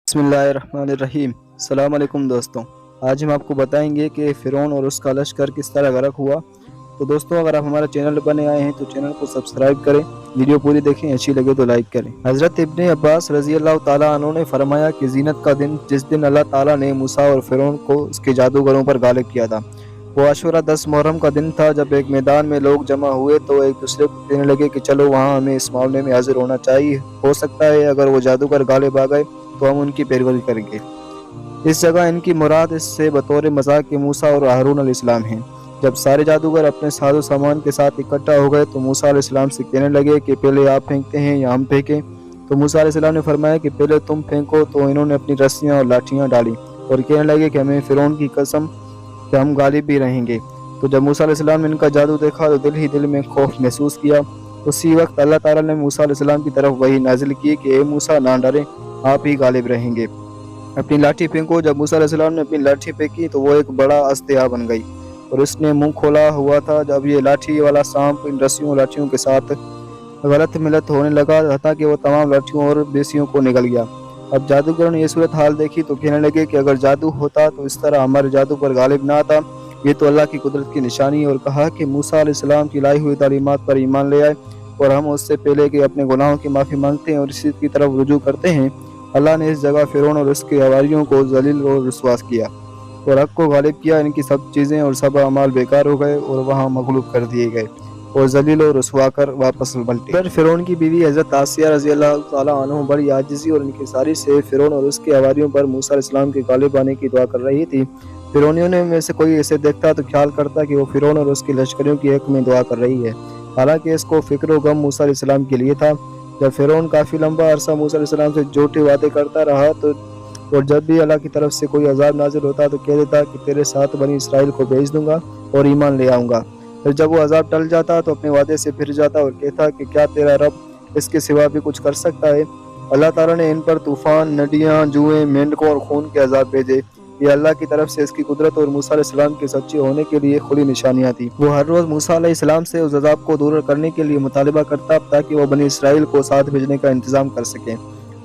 बिस्मिल्लाहिर्रहमानिर्रहीम। अस्सलाम वालेकुम दोस्तों, आज हम आपको बताएंगे कि फ़िरौन और उसका लश्कर किस तरह गर्क हुआ। तो दोस्तों, अगर आप हमारे चैनल पर नए आए हैं तो चैनल को सब्सक्राइब करें, वीडियो पूरी देखें, अच्छी लगे तो लाइक करें। हज़रत इब्ने अब्बास रज़ी अल्लाह ताला अन्हु ने फरमाया कि ज़ीनत का दिन, जिस दिन अल्लाह ताला ने मूसा और फ़िरौन को उसके जादूगरों पर गालिब किया था, वो आशूरा 10 मुहर्रम का दिन था। जब एक मैदान में लोग जमा हुए तो एक दूसरे को कहने लगे कि चलो वहाँ हमें इस मामले में हाजिर होना चाहिए, हो सकता है अगर वो जादूगर गालिब आ गए तो हम उनकी पैरवी करेंगे। इस जगह इनकी मुराद इससे बतौर मजाक के मूसा और हारून अलैहिस्सलाम हैं। जब सारे जादूगर अपने साजो सामान के साथ इकट्ठा हो गए तो मूसा अलैहिस्सलाम से कहने लगे कि पहले आप फेंकते हैं या हम फेंकें। तो मूसा अलैहिस्सलाम ने फरमाया कि पहले तुम फेंको। तो इन्होंने अपनी रस्सियाँ और लाठियाँ डाली और कहने लगे कि हमें फ़िरौन की कसम कि हम गालिब भी रहेंगे। तो जब मूसा अलैहिस्सलाम ने इनका जादू देखा तो दिल ही दिल में खौफ महसूस किया। उसी वक्त अल्लाह ताला ने मूसा अलैहिस्सलाम की तरफ वही नाजिल की कि ए मूसा, ना डरें, आप ही गालिब रहेंगे, अपनी लाठी फेंको। जब मूसा अलैहिस्सलाम ने अपनी लाठी फेंकी तो वो एक बड़ा अस्तया बन गई और उसने मुंह खोला हुआ था। जब ये लाठी वाला सांप इन रस्सियों और लाठियों के साथ गलत मिलत होने लगा, हत्ता कि वो तमाम लाठियों और बेसियों को निगल गया। अब जादूगरों ने ये सूरत हाल देखी तो कहने लगे कि अगर जादू होता तो इस तरह हमारे जादू पर गालिब ना आता, ये तो अल्लाह की कुदरत की निशानी है। और कहा कि मूसा अलैहिस्सलाम की लाई हुई तालीमात पर ईमान ले आए और हम उससे पहले कि अपने गुनाहों की माफ़ी मांगते हैं और इसी की तरफ रुजू करते हैं। अल्लाह ने इस जगह फ़िरौन और उसके हवारियों को जलील और रुस्वा किया और हक को गालिब किया। इनकी सब चीज़ें और सब अमाल बेकार हो गए और वहाँ मगलूब कर दिए गए और जलील और रुस्वा कर वापस पलटे। फिर फ़िरौन की बीवी हज़रत आसिया रज़ी अल्लाह ताला अन्हा बड़ी आजिज़ी और इनकिसारी से फ़िरौन और उसके हवारियों पर मूसा अलैहिस्सलाम के गालिब आने की दुआ कर रही थी। फ़िरौनियों ने में से कोई इसे देखता तो ख्याल करता कि वो फ़िरौन और उसके लश्करियों की हक में दुआ कर रही है, हालांकि इसको फ़िक्र व गम मूसा अलैहिस्सलाम के लिए था। जब फ़िरौन काफ़ी लंबा अरसा मूसा अलैहिस्सलाम से झूठे वादे करता रहा तो और जब भी अल्लाह की तरफ से कोई अजाब नाजिल होता तो कह देता कि तेरे साथ बनी इसराइल को भेज दूंगा और ईमान ले आऊँगा। फिर जब वो अजाब टल जाता तो अपने वादे से फिर जाता और कहता कि क्या तेरा रब इसके सिवा भी कुछ कर सकता है। अल्लाह ताला ने इन पर तूफ़ान, नदियाँ, जुएँ, मेंढकों और खून के अजाब भेजे। ये अल्लाह की तरफ से इसकी कुदरत और मूसा अलैहिस्सलाम के सच्चे होने के लिए खुली निशानियाँ थी। वो हर रोज़ मूसा अलैहिस्सलाम से उस अजाब को दूर करने के लिए मुतालिबा करता ताकि वो बनी इसराइल को साथ भेजने का इंतज़ाम कर सकें,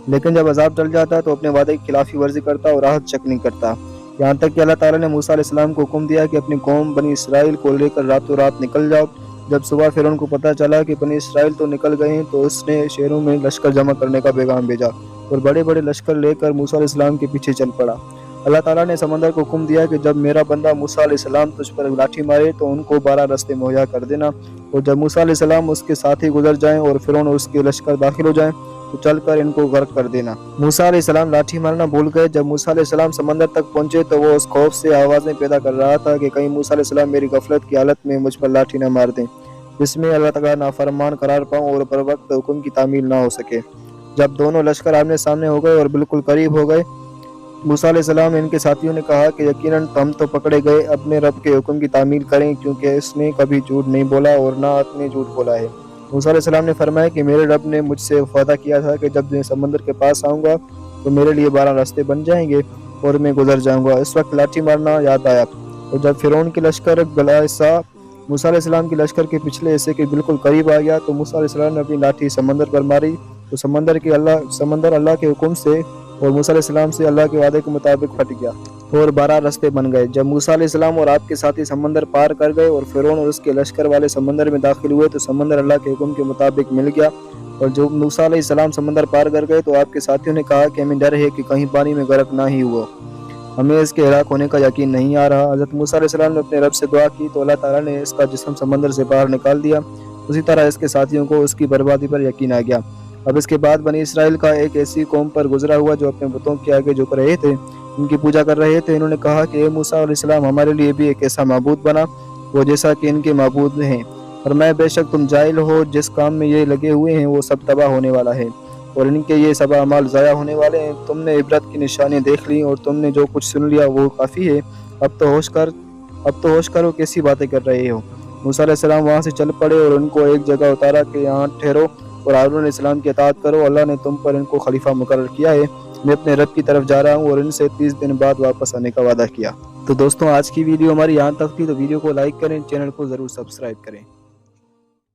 लेकिन जब अजाब टल जाता तो अपने वादे की खिलाफी वर्जी करता और राहत चेक नहीं करता। यहाँ तक कि अल्लाह ताला ने मूसा अलैहिस्सलाम को हुक्म दिया कि अपनी कौम बनी इसराइल को लेकर रातों रात निकल जाओ। जब सुबह फ़िरौन को पता चला कि बनी इसराइल तो निकल गए हैं तो उसने शहरों में लश्कर जमा करने का पैगाम भेजा और बड़े बड़े लश्कर लेकर मूसा अलैहिस्सलाम के पीछे चल पड़ा। अल्लाह ताला ने समंदर को हुक्म दिया कि जब मेरा बंदा मूसा अलैहिस्सलाम तुझ पर लाठी मारे तो उनको 12 रास्ते मुहैया कर देना, और जब मूसा अलैहिस्सलाम उसके साथी गुजर जाएं और फ़िरौन और उसके लश्कर दाखिल हो जाएं तो चलकर इनको गर्क कर देना। मूसा अलैहिस्सलाम लाठी मारना भूल गए। जब मूसा अलैहिस्सलाम समंदर तक पहुंचे तो वो उस खौफ से आवाज़ें पैदा कर रहा था कि कहीं मूसा अलैहिस्सलाम मेरी गफलत की हालत में मुझ पर लाठी न मार दें, जिसमें अल्लाह ताला नाफरमान करार पाऊँ और बर वक्त हुक्म की तामील ना हो सके। जब दोनों लश्कर आमने सामने हो गए और बिल्कुल करीब हो गए, मूसा अलैहिस्सलाम इनके साथियों ने कहा कि यकीनन हम तो पकड़े गए, अपने रब के हुक्म की तामील करें क्योंकि इसने कभी झूठ नहीं बोला और ना आपने झूठ बोला है। मूसा अलैहिस्सलाम ने फरमाया कि मेरे रब ने मुझसे वादा किया था कि जब मैं समंदर के पास आऊँगा तो मेरे लिए 12 रास्ते बन जाएंगे और मैं गुजर जाऊँगा। इस वक्त लाठी मारना याद आया और जब फ़िरौन के लश्कर गला हिस्सा मूसा अलैहिस्सलाम के लश्कर के पिछले हिस्से के बिल्कुल करीब आ गया तो मूसा अलैहिस्सलाम ने अपनी लाठी समंदर पर मारी तो समंदर अल्लाह के हुक्म से और मूसा अलैहिस्सलाम से अल्लाह के वादे के मुताबिक फट गया और 12 रास्ते बन गए। जब मूसा अलैहिस्सलाम और आपके साथी समंदर पार कर गए और फ़िरौन और उसके लश्कर वाले समंदर में दाखिल हुए तो समंदर अल्लाह के हुक्म के मुताबिक मिल गया। और जब मूसा अलैहिस्सलाम समंदर पार कर गए तो आपके साथियों ने कहा कि हमें डर है कि कहीं पानी में गर्क ना ही हुआ, हमें इसके हलाक होने का यकीन नहीं आ रहा। हज़रत मूसा अलैहिस्सलाम ने अपने रब से दुआ की तो अल्लाह ताला ने इसका जिस्म समंदर से बाहर निकाल दिया। उसी तरह इसके साथियों को उसकी बर्बादी पर यकीन आ गया। अब इसके बाद बनी इसराइल का एक ऐसी कौम पर गुजरा हुआ जो अपने बुतों के आगे झुक रहे थे, उनकी पूजा कर रहे थे। इन्होंने कहा कि ए मूसा अलैहिस्सलाम, हमारे लिए भी एक ऐसा माबूद बना वो जैसा कि इनके माबूद हैं, और मैं बेशक तुम जाहिल हो, जिस काम में ये लगे हुए हैं वो सब तबाह होने वाला है और इनके ये सब अमाल ज़ाया होने वाले हैं। तुमने इबरत की निशानियाँ देख ली और तुमने जो कुछ सुन लिया वो काफ़ी है। अब तो होश कर वो कैसी बातें कर रहे हो। मूसा अलैहिस्सलाम वहाँ से चल पड़े और उनको एक जगह उतारा कि यहाँ ठहरो और हारून अलैहिस्सलाम की अताअत करो, अल्लाह ने तुम पर इनको खलीफा मुकर्रर किया है। मैं अपने रब की तरफ जा रहा हूँ और इनसे 30 दिन बाद वापस आने का वादा किया। तो दोस्तों, आज की वीडियो हमारी यहाँ तक थी, तो वीडियो को लाइक करें, चैनल को ज़रूर सब्सक्राइब करें।